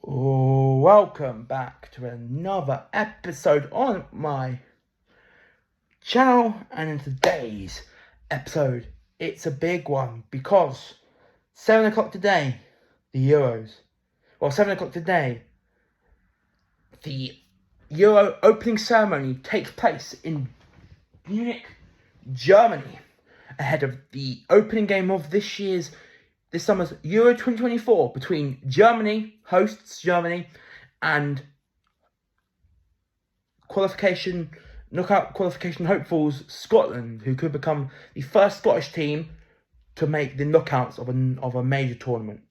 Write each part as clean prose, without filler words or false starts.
Welcome back to another episode on my channel, and in today's episode it's a big one because 7 o'clock today, the Euros. 7 o'clock today, the Euro opening ceremony takes place in Munich, Germany, ahead of the opening game of this summer's Euro 2024 between hosts Germany, and knockout qualification hopefuls Scotland, who could become the first Scottish team to make the knockouts of a major tournament.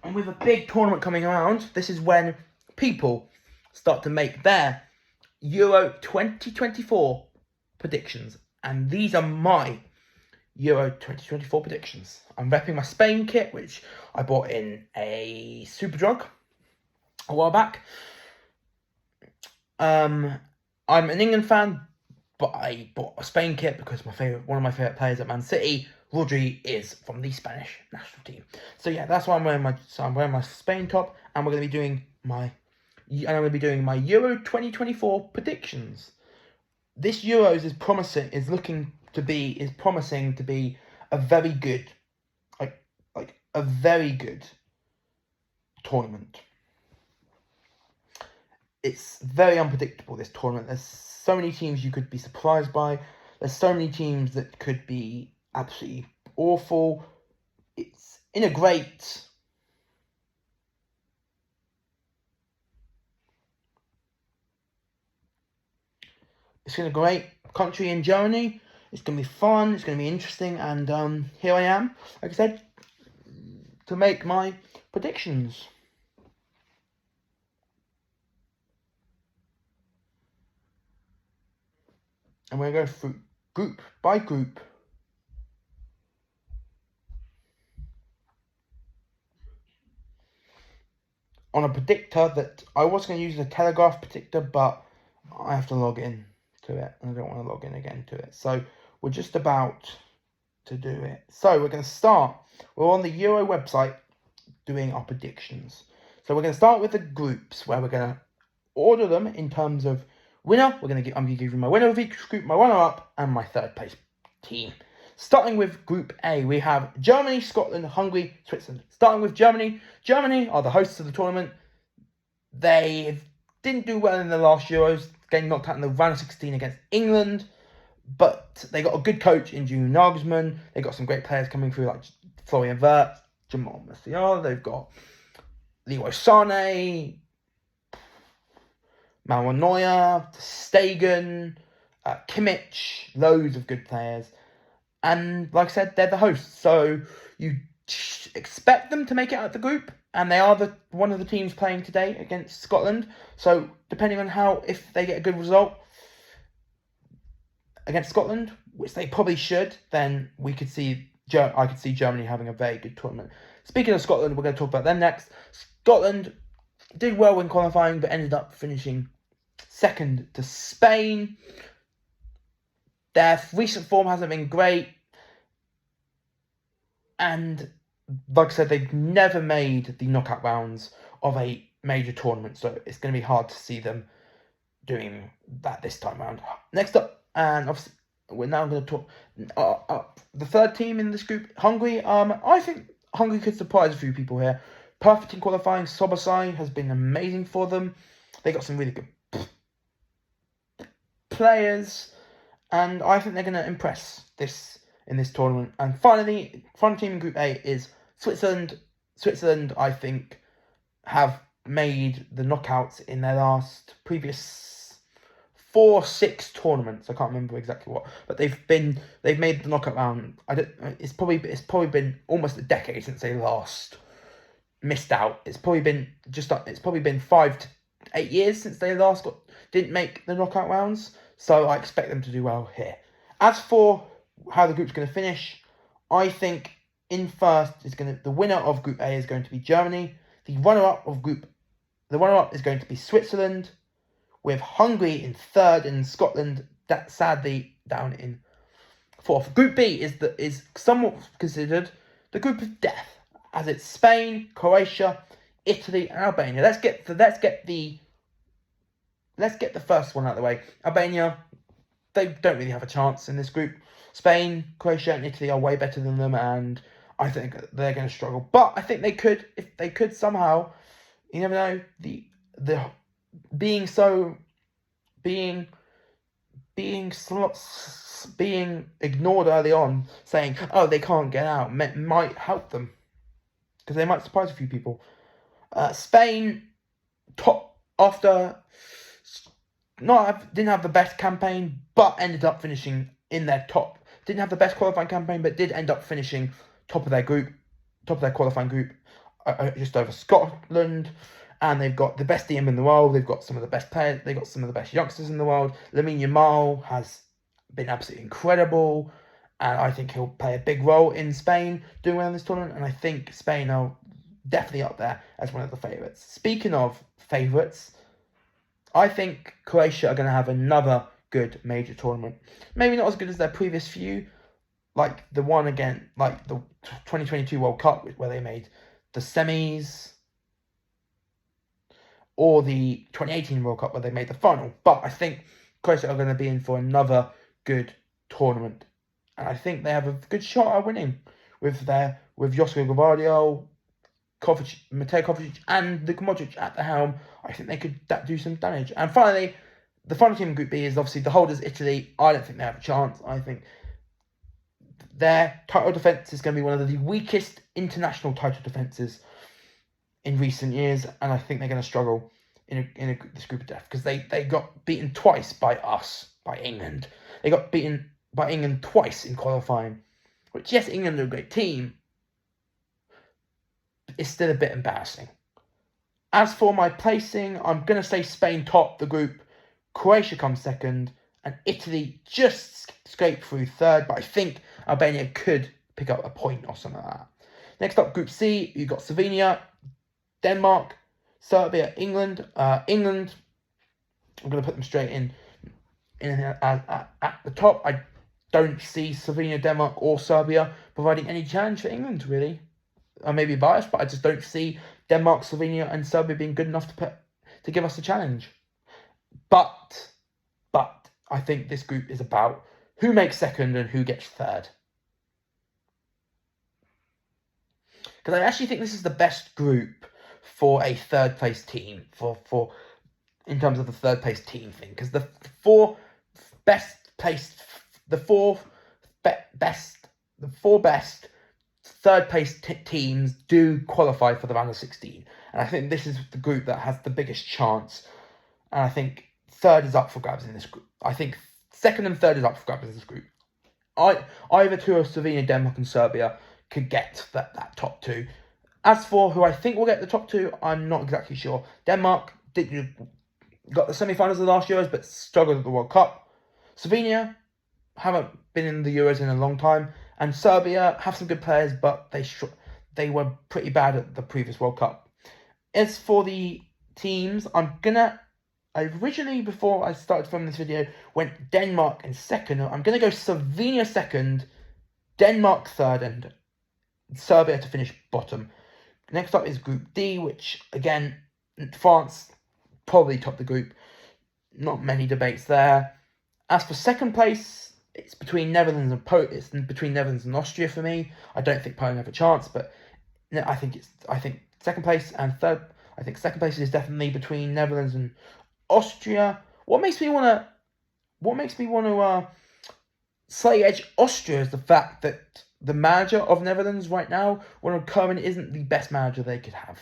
And with a big tournament coming around, this is when people start to make their Euro 2024 predictions. And these are my Euro 2024 predictions. I'm repping my Spain kit, which I bought in a Superdrug a while back. I'm an England fan, but I bought a Spain kit because one of my favourite players at Man City, Rodri, is from the Spanish national team. So yeah, that's why I'm wearing my Spain top, and I'm going to be doing my Euro 2024 predictions. This Euros is promising to be a very good, a very good tournament. It's very unpredictable, this tournament. There's so many teams you could be surprised by. There's so many teams that could be absolutely awful. It's in a great country in Germany. It's going to be fun. It's going to be interesting. And here I am, like I said, to make my predictions. And we're going to go through group by group. On a predictor that I was going to use a Telegraph predictor, but I have to log in to it, and I don't want to log in again to it. So we're just about to do it. So we're going to start. We're on the Euro website doing our predictions. So we're going to start with the groups, where we're going to order them in terms of winner. I'm going to give you my winner of each group, my runner-up, and my third place team. Starting with Group A, we have Germany, Scotland, Hungary, Switzerland. Starting with Germany. Germany are the hosts of the tournament. They didn't do well in the last Euros, getting knocked out in the round of 16 against England. But they got a good coach in Julian Nagelsmann. They got some great players coming through, like Florian Wirtz, Jamal Musiala. They've got Leroy Sané, Manuel Neuer, Stegen, Kimmich, loads of good players. And like I said, they're the hosts, so you expect them to make it out of the group, and they are one of the teams playing today against Scotland. So depending on if they get a good result against Scotland, which they probably should, then I could see Germany having a very good tournament. Speaking of Scotland, we're going to talk about them next. Scotland did well when qualifying, but ended up finishing second to Spain. Their recent form hasn't been great, and like I said, they've never made the knockout rounds of a major tournament, so it's going to be hard to see them doing that this time around. Next up, and obviously we're now going to talk the third team in this group, Hungary. I think Hungary could surprise a few people here. Perfect in qualifying. Szoboszlai has been amazing for them. They got some really good players, and I think they're going to impress in this tournament. And finally, final team in Group A is Switzerland. Switzerland, I think, have made the knockouts in their previous 4-6 tournaments. I can't remember exactly what, but they've made the knockout round. It's probably been almost a decade since they last missed out. It's probably been 5 to 8 years since they last didn't make the knockout rounds. So I expect them to do well here. As for how the group's going to finish, I think in first the winner of Group A is going to be Germany. The runner-up is going to be Switzerland, with Hungary in third and Scotland sadly down in Fourth, Group B is somewhat considered the group of death, as it's Spain, Croatia, Italy, and Albania. Let's get the first one out of the way. Albania, they don't really have a chance in this group. Spain, Croatia, and Italy are way better than them, and I think they're going to struggle. But I think they could, if they could somehow, you never know, the being ignored early on, saying, oh, they can't get out, might help them, because they might surprise a few people. Spain, top after didn't have the best campaign, but ended up finishing in their top. Didn't have the best qualifying campaign, but did end up finishing top of their qualifying group, just over Scotland. And they've got the best team in the world. They've got some of the best players. They've got some of the best youngsters in the world. Lamine Yamal has been absolutely incredible, and I think he'll play a big role in Spain doing well in this tournament. And I think Spain are definitely up there as one of the favourites. Speaking of favourites, I think Croatia are going to have another good major tournament. Maybe not as good as their previous few, like the 2022 World Cup, where they made the semis, or the 2018 World Cup, where they made the final. But I think Croatia are going to be in for another good tournament, and I think they have a good shot at winning with Josko Gvardiol, Mateo Kovacic, and Luka Modric at the helm. I think they could do some damage. And finally, the final team in Group B is obviously the holders, Italy. I don't think they have a chance. I think their title defence is going to be one of the weakest international title defences in recent years, and I think they're going to struggle in this group of death, because they got beaten twice by England. They got beaten by England twice in qualifying, which, yes, England are a great team, but it's still a bit embarrassing. As for my placing, I'm going to say Spain top the group, Croatia comes second, and Italy just scrape through third, but I think Albania could pick up a point or something like that. Next up, Group C, you've got Slovenia, Denmark, Serbia, England. England, I'm going to put them straight in at the top. I don't see Slovenia, Denmark, or Serbia providing any challenge for England, really. I may be biased, but I just don't see Denmark, Slovenia, and Serbia being good enough to give us a challenge. But I think this group is about who makes second and who gets third. Because I actually think this is the best group for a third place team, for in terms of the third place team thing. Because the four best third place teams do qualify for the round of 16. And I think this is the group that has the biggest chance. And I think third is up for grabs in this group. I think second and third is up for grabs in this group. Either two of Slovenia, Denmark, and Serbia could get that top two. As for who I think will get the top two, I'm not exactly sure. Denmark got the semi-finals of the last Euros, but struggled at the World Cup. Slovenia haven't been in the Euros in a long time, and Serbia have some good players, but they were pretty bad at the previous World Cup. As for the teams, originally, before I started filming this video, went Denmark in second. I'm going to go Slovenia second, Denmark third, and Serbia to finish bottom. Next up is Group D, which, again, France probably top the group. Not many debates there. As for second place, it's between Netherlands and Austria for me. I don't think Poland have a chance, but I think second place and third. I think second place is definitely between Netherlands and Austria. What makes me want to slightly edge Austria is the fact that the manager of Netherlands right now, Ronald Koeman, isn't the best manager they could have.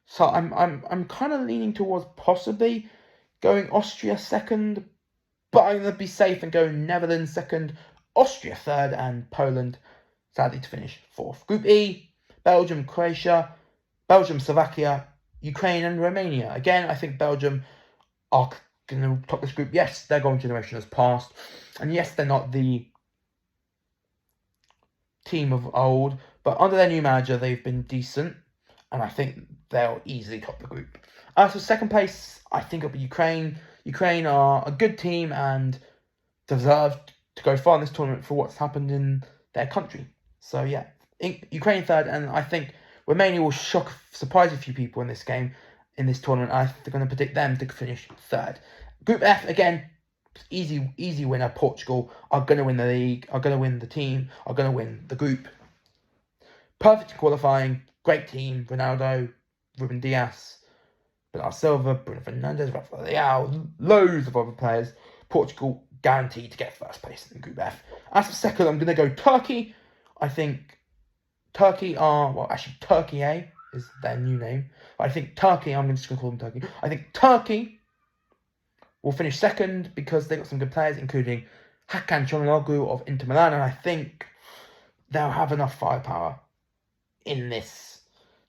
So I'm kind of leaning towards possibly going Austria second, but I'm going to be safe and go Netherlands second, Austria third, and Poland, sadly, to finish fourth. Group E, Belgium, Croatia, Belgium, Slovakia, Ukraine, and Romania. Again, I think Belgium are going to top this group. Yes, their golden generation has passed, and yes, they're not the team of old, but under their new manager, they've been decent, and I think they'll easily top the group. As for second place, I think it'll be Ukraine. Ukraine are a good team and deserve to go far in this tournament for what's happened in their country. So yeah, Ukraine third, and I think Romania will surprise a few people in this game, in this tournament. I think they're going to predict them to finish third. Group F, again, easy winner. Portugal are going to win the league, are going to win the team, are going to win the group. Perfect qualifying, great team. Ronaldo, Ruben Dias, Bernardo Silva, Bruno Fernandes, Rafael Leao, loads of other players. Portugal guaranteed to get first place in Group F. As for second, I'm going to go Turkey. I think Turkey Turkey A is their new name. But I think Turkey, I'm just going to call them Turkey. I think Turkey will finish second because they got some good players, including Hakan Çalhanoğlu of Inter Milan, and I think they'll have enough firepower in this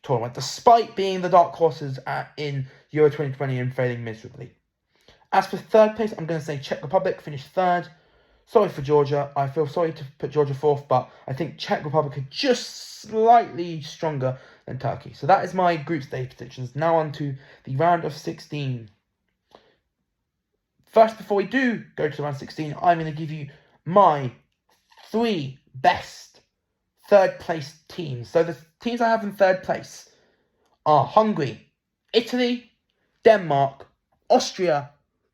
tournament, despite being the dark horses in Euro 2020 and failing miserably. As for third place, I'm going to say Czech Republic finished third. Sorry for Georgia. I feel sorry to put Georgia fourth, but I think Czech Republic are just slightly stronger than Turkey. So that is my group stage predictions. Now on to the round of 16. First, before we do go to the round 16, I'm going to give you my 3 best third place teams. So the teams I have in third place are Hungary, Italy, Denmark, Austria,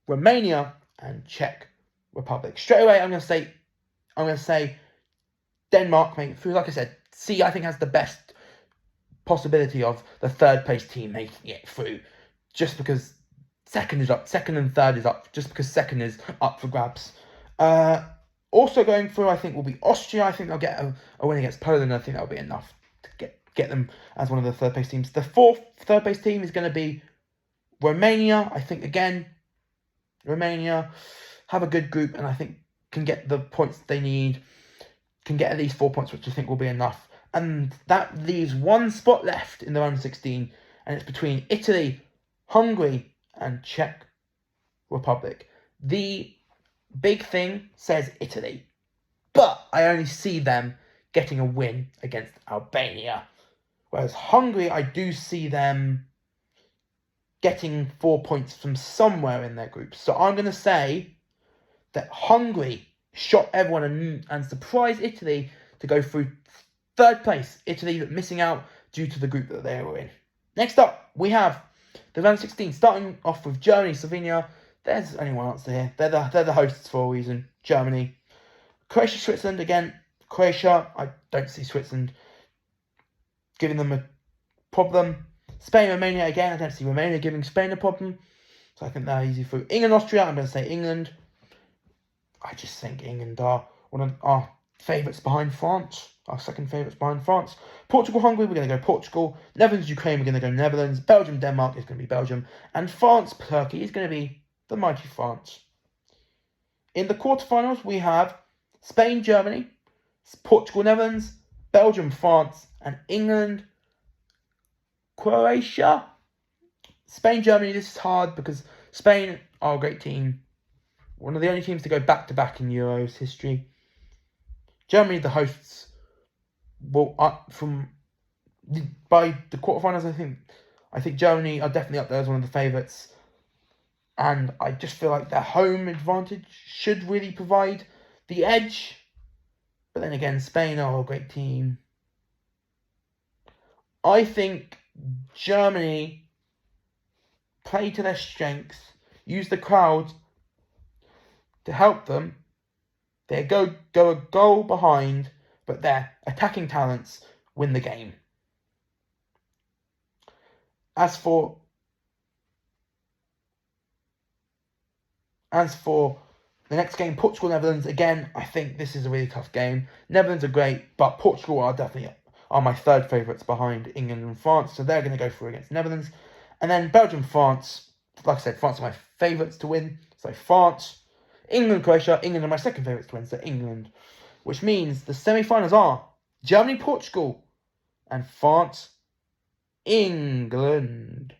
Romania, and Czech Republic. Straight away, I'm going to say Denmark make it through. Like I said, I think has the best possibility of the third place team making it through, just because second and third is up, just because second is up for grabs. Also going through, I think, will be Austria. I think they'll get a win against Poland. I think that'll be enough to get them as one of the third place teams. The fourth third place team is going to be Romania. I think, again, Romania have a good group and I think can get the points they need, can get at least 4 points, which I think will be enough. And that leaves one spot left in the round of 16, and it's between Italy, Hungary, and Czech Republic. The big thing says Italy, but I only see them getting a win against Albania. Whereas Hungary, I do see them getting 4 points from somewhere in their group. So I'm going to say that Hungary shot everyone and surprised Italy to go through third place. Italy missing out due to the group that they were in. Next up, we have the round 16, starting off with Germany, Slovenia. There's only one answer here. They're the hosts for a reason. Germany. Croatia, Switzerland. Again, Croatia. I don't see Switzerland giving them a problem. Spain, Romania. Again, I don't see Romania giving Spain a problem. So I think they're easy through. England, Austria. I'm going to say England. I just think England are one of our favourites behind France. Our second favourites behind France. Portugal, Hungary, we're going to go Portugal. Netherlands, Ukraine, we're going to go Netherlands. Belgium, Denmark is going to be Belgium. And France, Turkey is going to be the mighty France. In the quarterfinals, we have Spain, Germany, Portugal, Netherlands, Belgium, France, and England, Croatia. Spain, Germany, this is hard because Spain are a great team. One of the only teams to go back-to-back in Euros history. Germany, the hosts, will by the quarterfinals. I think Germany are definitely up there as one of the favourites, and I just feel like their home advantage should really provide the edge. But then again, Spain are a great team. I think Germany play to their strengths, use the crowd to help them. They go a goal behind, but their attacking talents win the game. As for the next game, Portugal, Netherlands, again, I think this is a really tough game. Netherlands are great, but Portugal are definitely my third favourites behind England and France, so they're going to go through against Netherlands. And then Belgium, France, like I said, France are my favourites to win, so France. England, Croatia, England are my second favourites to win, so England. Which means the semi-finals are Germany, Portugal, and France, England.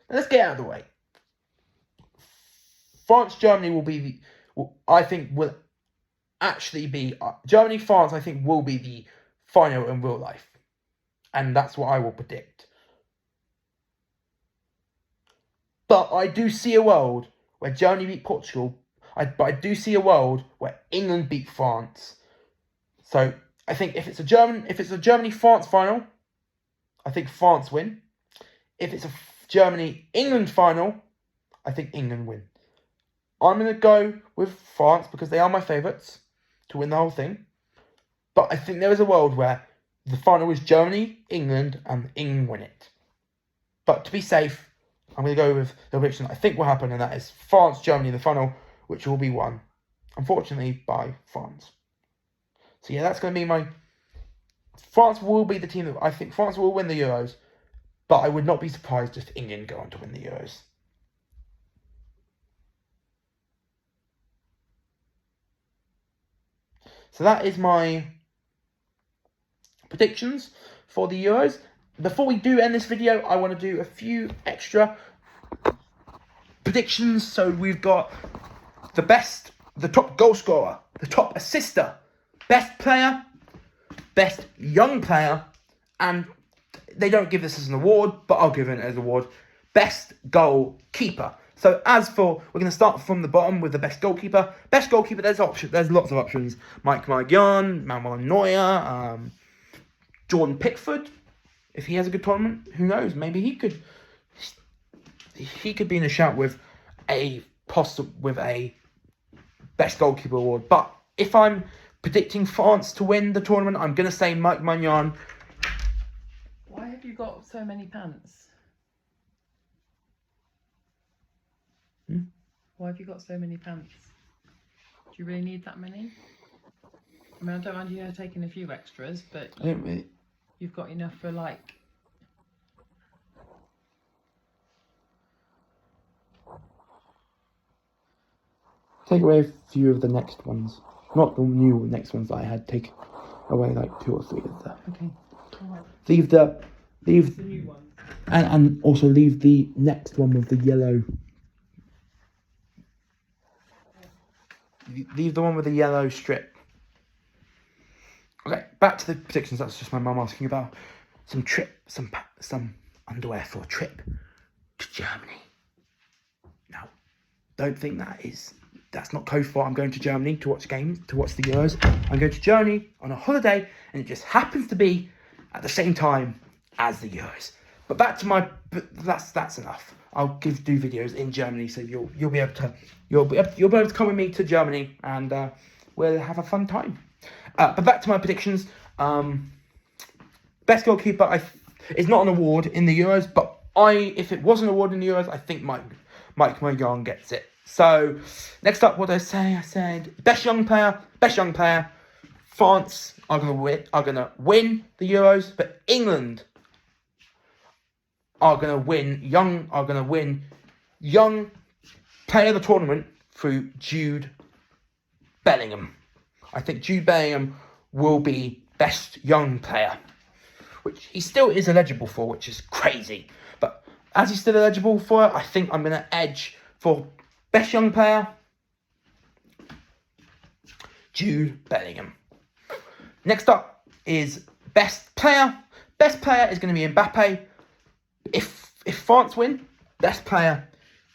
Now let's get out of the way. France, Germany will actually be Germany, France, I think will be the final in real life. And that's what I will predict. But I do see a world where Germany beat Portugal, But I do see a world where England beat France. So I think if it's a Germany-France final, I think France win. If it's a Germany-England final, I think England win. I'm going to go with France because they are my favourites to win the whole thing. But I think there is a world where the final is Germany, England, and England win it. But to be safe, I'm going to go with the prediction I think will happen, and that is France, Germany in the final, which will be won, unfortunately, by France. So yeah, that's going to be France will be the team that I think France will win the Euros, but I would not be surprised if England go on to win the Euros. So that is my predictions for the Euros. Before we do end this video, I want to do a few extra predictions. So we've got the top goal scorer, the top assister, best player, best young player, and they don't give this as an award, but I'll give it as an award, best goalkeeper. So we're going to start from the bottom with the best goalkeeper. Best goalkeeper, there's lots of options. Mike Maignan, Manuel Neuer, Jordan Pickford. If he has a good tournament, who knows? Maybe he could be in a shout with a best goalkeeper award. But if I'm predicting France to win the tournament, I'm going to say Mike Maignan. Why have you got so many pants? Why have you got so many pants? Do you really need that many? I mean, I don't mind you taking a few extras, but I don't really. You've got enough for like... Take away a few of the next ones. Not the new next ones that I had. Take away like 2 or 3 of them. Okay. Right. Leave the new one. And also leave the next one with the yellow. Leave the one with the yellow strip. Okay, back to the predictions. That's just my mum asking about some underwear for a trip to Germany. No, don't think that's not code for I'm going to Germany to watch games, to watch the Euros. I'm going to Germany on a holiday, and it just happens to be at the same time as the Euros. But back to that's enough. I'll do videos in Germany, so you'll be able to come with me to Germany, and we'll have a fun time. But back to my predictions. Best goalkeeper is not an award in the Euros, but if it was an award in the Euros, I think Mike Maignan gets it. So next up, what did I say? I said best young player. France are gonna win the Euros, but England are gonna win young player of the tournament through Jude Bellingham. I think Jude Bellingham will be best young player, which he still is eligible for, which is crazy. But as he's still eligible for it, I think I'm going to edge for best young player, Jude Bellingham. Next up is best player. Best player is going to be Mbappe. If France win, best player,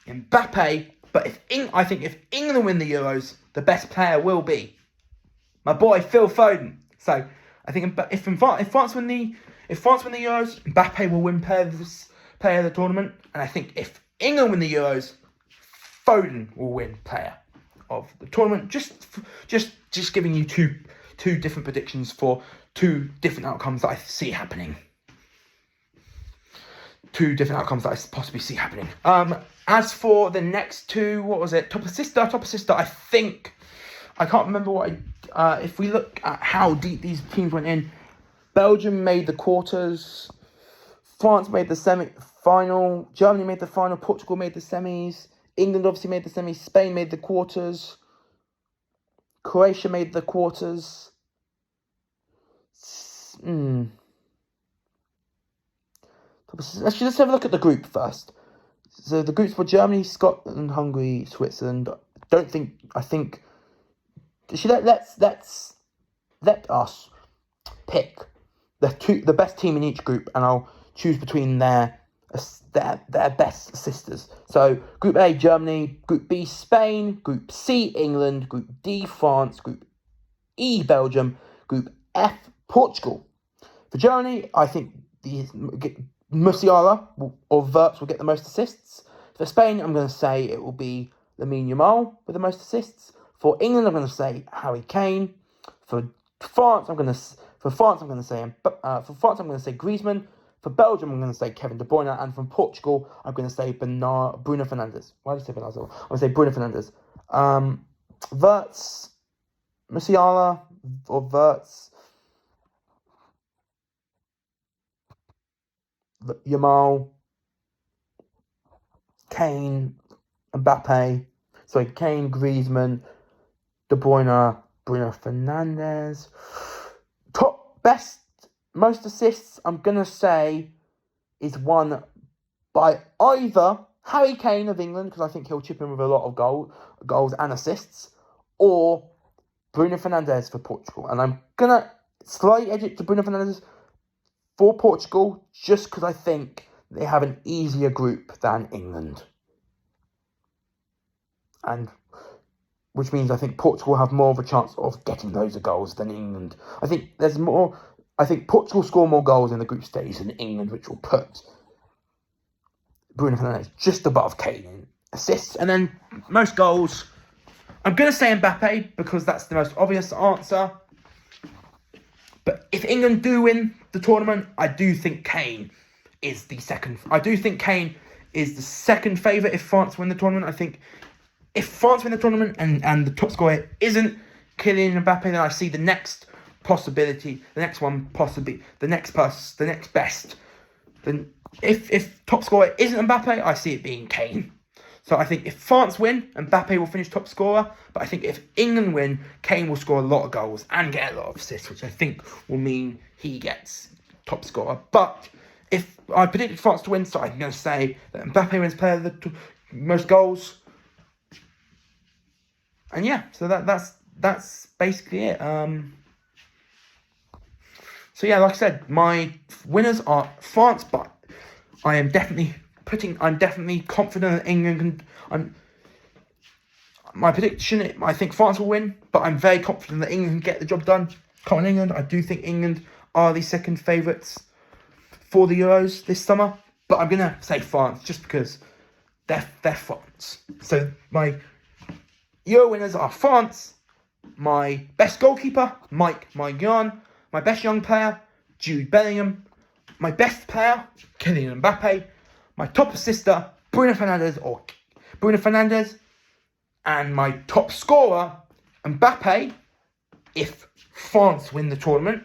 Mbappe. But I think if England win the Euros, the best player will be my boy Phil Foden. So I think if France win the Euros, Mbappe will win player of the tournament, and I think if England win the Euros, Foden will win player of the tournament. Just giving you two different predictions for 2 different outcomes that I see happening. 2 different outcomes that I possibly see happening. As for the next 2, what was it? Top assister. I can't remember what if we look at how deep these teams went in, Belgium made the quarters, France made the semi-final, Germany made the final, Portugal made the semis, England obviously made the semis, Spain made the quarters, Croatia made the quarters. Let's just have a look at the group first. So the groups were Germany, Scotland, Hungary, Switzerland. I think. Let us pick the best team in each group, and I'll choose between their their best assisters. So Group A, Germany. Group B, Spain. Group C, England. Group D, France. Group E, Belgium. Group F, Portugal. For Germany, I think Musiala or Wirtz will get the most assists. For Spain, I'm going to say it will be Lamine Yamal with the most assists. For England, I'm going to say Harry Kane. For France, I'm going to say Griezmann. For Belgium, I'm going to say Kevin De Bruyne. And from Portugal, I'm going to say Bruno Fernandes. Why did I say Bernardo? I'm going to say Bruno Fernandes. Wirtz, Musiala or Wirtz, Yamal, Kane, Mbappe. Sorry, Kane, Griezmann, De Bruyne, Bruno Fernandes. Most assists, I'm going to say, is won by either Harry Kane of England, because I think he'll chip in with a lot of goals and assists, or Bruno Fernandes for Portugal. And I'm going to slightly edge it to Bruno Fernandes for Portugal, just because I think they have an easier group than England. And which means I think Portugal have more of a chance of getting loads of goals than England. I think Portugal score more goals in the group stage than England, which will put Bruno Fernandes just above Kane in assists. And then most goals, I'm going to say Mbappe because that's the most obvious answer. But if England do win the tournament, I do think Kane is the second. I do think Kane is the second favourite if France win the tournament. I think if France win the tournament and the top scorer isn't Kylian Mbappe, then I see the next possibility, the next best. Then if top scorer isn't Mbappe, I see it being Kane. So I think if France win, Mbappe will finish top scorer. But I think if England win, Kane will score a lot of goals and get a lot of assists, which I think will mean he gets top scorer. But if I predicted France to win, so I'm going to say that Mbappe wins player of the most goals. And yeah, so that's basically it. So yeah, like I said, my winners are France, but I am definitely confident that England can. My prediction, I think France will win, but I'm very confident that England can get the job done. Come on, England! I do think England are the second favourites for the Euros this summer, but I'm gonna say France just because they're France. So my Euro winners are France. My best goalkeeper, Mike Maignan. My best young player, Jude Bellingham. My best player, Kylian Mbappe. My top assister, Bruno Fernandes. And my top scorer, Mbappe, if France win the tournament.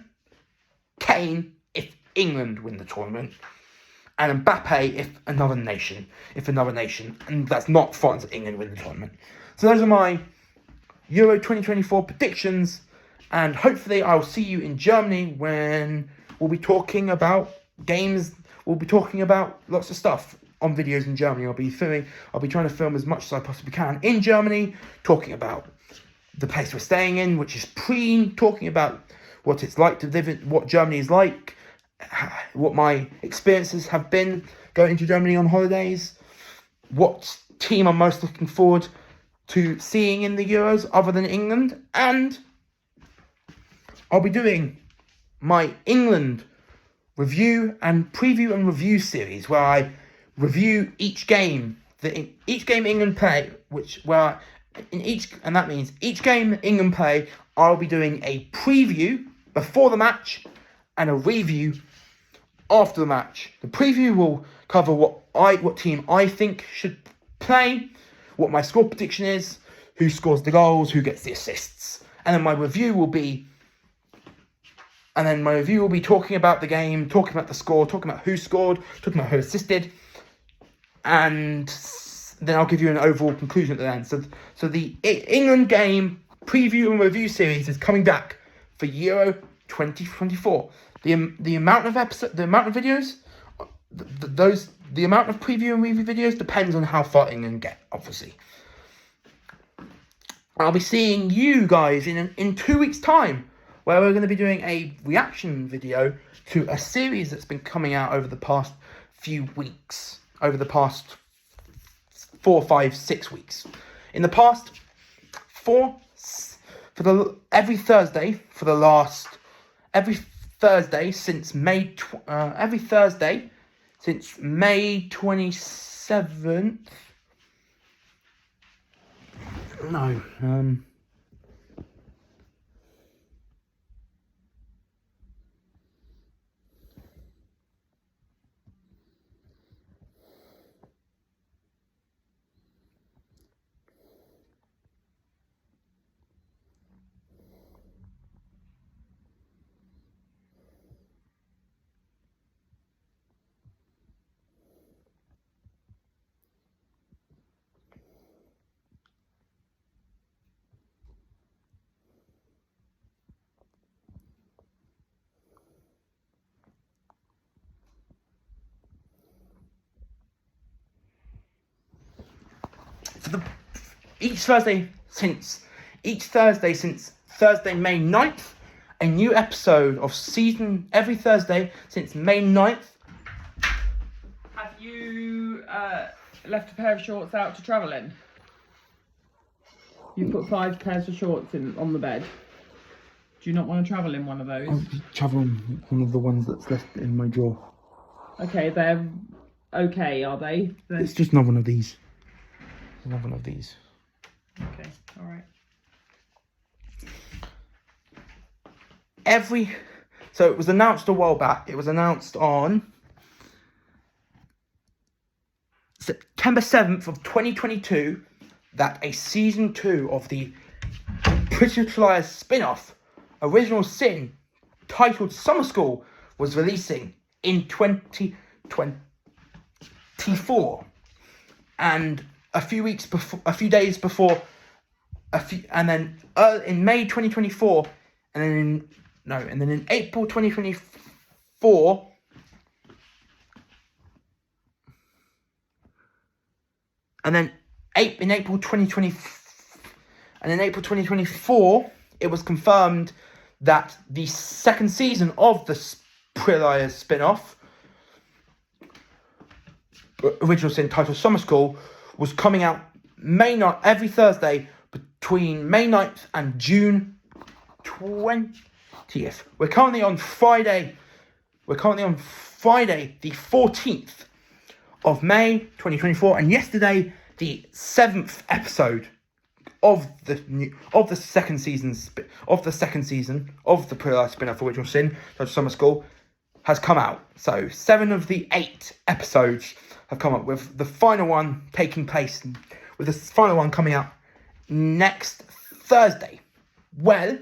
Kane, if England win the tournament. And Mbappe, if another nation. And that's not France and England win the tournament. So those are my Euro 2024 predictions. And hopefully I'll see you in Germany when we'll be talking about games. We'll be talking about lots of stuff on videos in Germany. I'll be trying to film as much as I possibly can in Germany, talking about the place we're staying in, which is Prien, talking about what it's like to live in, what Germany is like, what my experiences have been going to Germany on holidays, what team I'm most looking forward to seeing in the Euros other than England, and I'll be doing my England review and preview and review series where I review each game England play, and that means each game England play, I'll be doing a preview before the match and a review after the match. The preview will cover what team I think should play, what my score prediction is, who scores the goals, who gets the assists, and then my review will be talking about the game, talking about the score, talking about who scored, talking about who assisted, and then I'll give you an overall conclusion at the end. So the England game preview and review series is coming back for Euro 2024. The amount of videos, the amount of preview and review videos depends on how far England get, obviously. I'll be seeing you guys in 2 weeks' time, where we're going to be doing a reaction video to a series that's been coming out over the past few weeks, over the past 4, 5, 6 weeks. In the past every Thursday since May 27th. No, each Thursday since Thursday, May 9th, a new episode of season every Thursday since May 9th. Have you left a pair of shorts out to travel in? You put 5 pairs of shorts on the bed. Do you not want to travel in one of those? I'll travel in one of the ones that's left in my drawer. Okay, they're okay, are they? It's just not one of these. Another one of these. Okay, alright. So it was announced a while back. It was announced on September 7th of 2022 that a season 2 of the Pretty Little Liars spin-off, Original Sin, titled Summer School, was releasing in 2024. And in May 2024, and then in April 2024, in April 2024, it was confirmed that the second season of the Pretty Liars spin-off, Original Sin, titled Summer School, was coming out every Thursday between May 9th and June 20th. We're currently on Friday, the 14th of May 2024, and yesterday, the 7th episode of the second season of the Pretty Liars spin-off Original Sin, titled Summer School, has come out. So 7 of the 8 episodes have come up, with the final one coming out next Thursday. Well,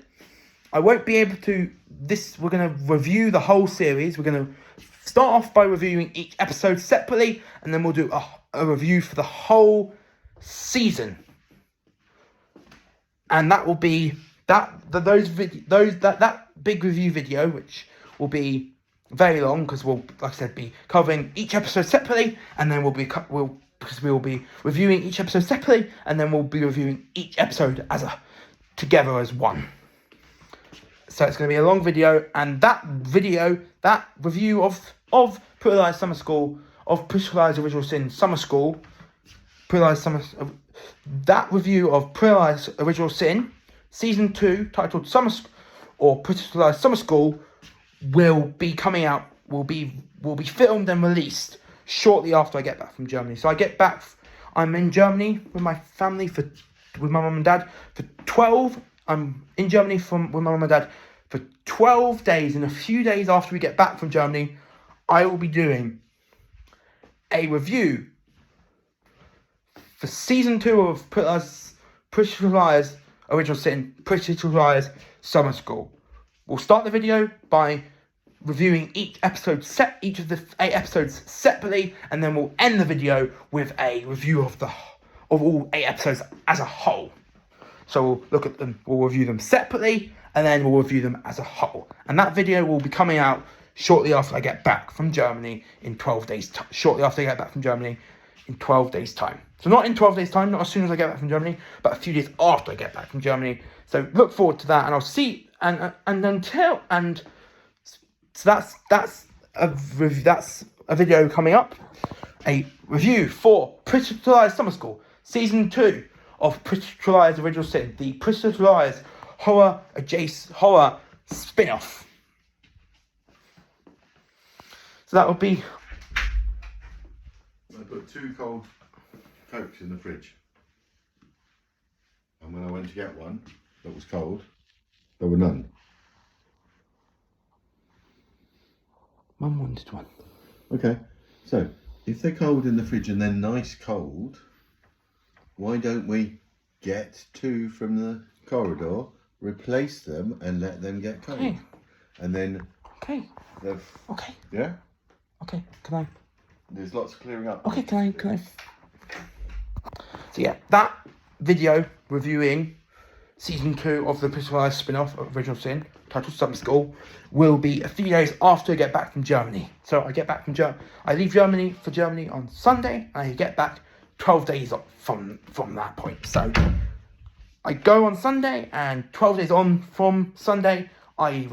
I won't be able to. We're going to review the whole series. We're going to start off by reviewing each episode separately, and then we'll do a review for the whole season. And that will be that big review video, which will be very long, because we'll, like I said, be covering each episode separately, and then we'll be reviewing each episode separately, and then we'll be reviewing each episode together as one. So it's going to be a long video, and that review of Pretty Liars Summer School, of Pretty Liars Original Sin Summer School, that review of Pretty Liars Original Sin Season 2, titled Pretty Liars Summer School, will be coming out, will be filmed and released shortly after I get back from Germany. So I'm in Germany with my family, with my mum and dad for 12. I'm in Germany with my mum and dad for 12 days, and a few days after we get back from Germany, I will be doing a review for Season 2 of Pretty Liars Original Sin, Pretty Little Liars Summer School. We'll start the video by reviewing each of the 8 episodes separately, and then we'll end the video with a review of all 8 episodes as a whole. So we'll look at them, we'll review them separately, and then we'll review them as a whole. And that video will be coming out shortly after I get back from Germany in 12 days. Shortly after I get back from Germany in 12 days' time. So not in 12 days' time, not as soon as I get back from Germany, but a few days after I get back from Germany. So look forward to that, and I'll see. So that's a a video coming up, a review for Pretty Little Liars Summer School, Season 2 of Pretty Little Liars Original Sin, the Pretty Little Liars horror spin-off. So that would be... I put 2 cold Cokes in the fridge. And when I went to get one that was cold, there were none. Mum wanted one. Okay, so if they're cold in the fridge and they're nice cold, why don't we get 2 from the corridor, replace them and let them get cold? Okay. And then Okay. they've... Okay. Yeah? Okay. Can I... There's lots of clearing up. Okay, can I... So yeah, that video reviewing Season 2 of the Pretty Little Liars spin-off of Original Sin, titled Summer School, will be a few days after I get back from Germany. So I get back from Germany, I leave Germany for Germany on Sunday, and I get back 12 days from that point. So I go on Sunday, and 12 days on from Sunday, I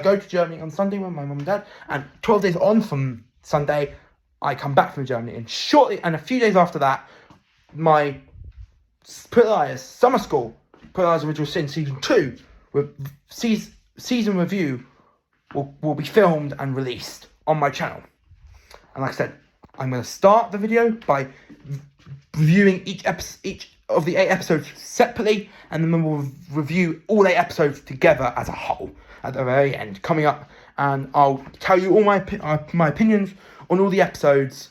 go to Germany on Sunday with my mum and dad, and 12 days on from Sunday, I come back from Germany, and a few days after that, my Pretty Little Liars Summer School, Pretty Little Liars Original Sin Season 2 with season review will be filmed and released on my channel. And like I said, I'm going to start the video by reviewing each of the 8 episodes separately, and then we'll review all 8 episodes together as a whole at the very end coming up, and I'll tell you all my opinions on all the episodes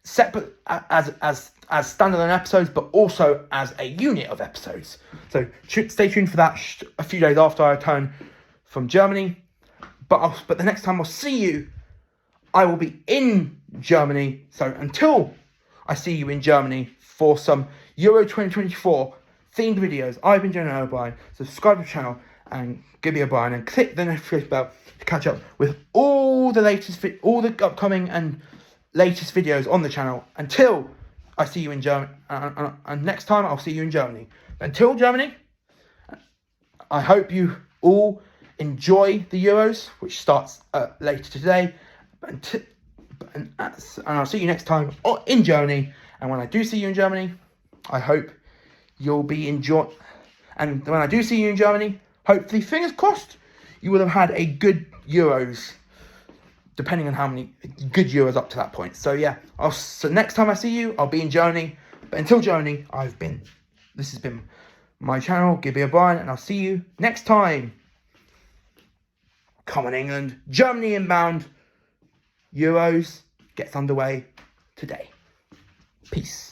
separate as standalone episodes, but also as a unit of episodes. So stay tuned for that a few days after I return from Germany. But the next time I'll see you, I will be in Germany. So until I see you in Germany for some Euro 2024 themed videos, I've been Jonah O'Brien. Subscribe to the channel and give me a O'Brien, and click the notification bell to catch up with all the upcoming and latest videos on the channel. Until I see you in Germany, and next time I'll see you in Germany. Until Germany, I hope you all enjoy the Euros, which starts later today. And I'll see you next time in Germany. And when I do see you in Germany, I hope you'll be enjoying. And when I do see you in Germany, hopefully, fingers crossed, you will have had a good Euros, depending on how many good Euros up to that point. So yeah, so next time I see you, I'll be in Germany. But until Germany, this has been my channel, Gibby O'Brien, and I'll see you next time. Come on, England. Germany inbound. Euros gets underway today. Peace.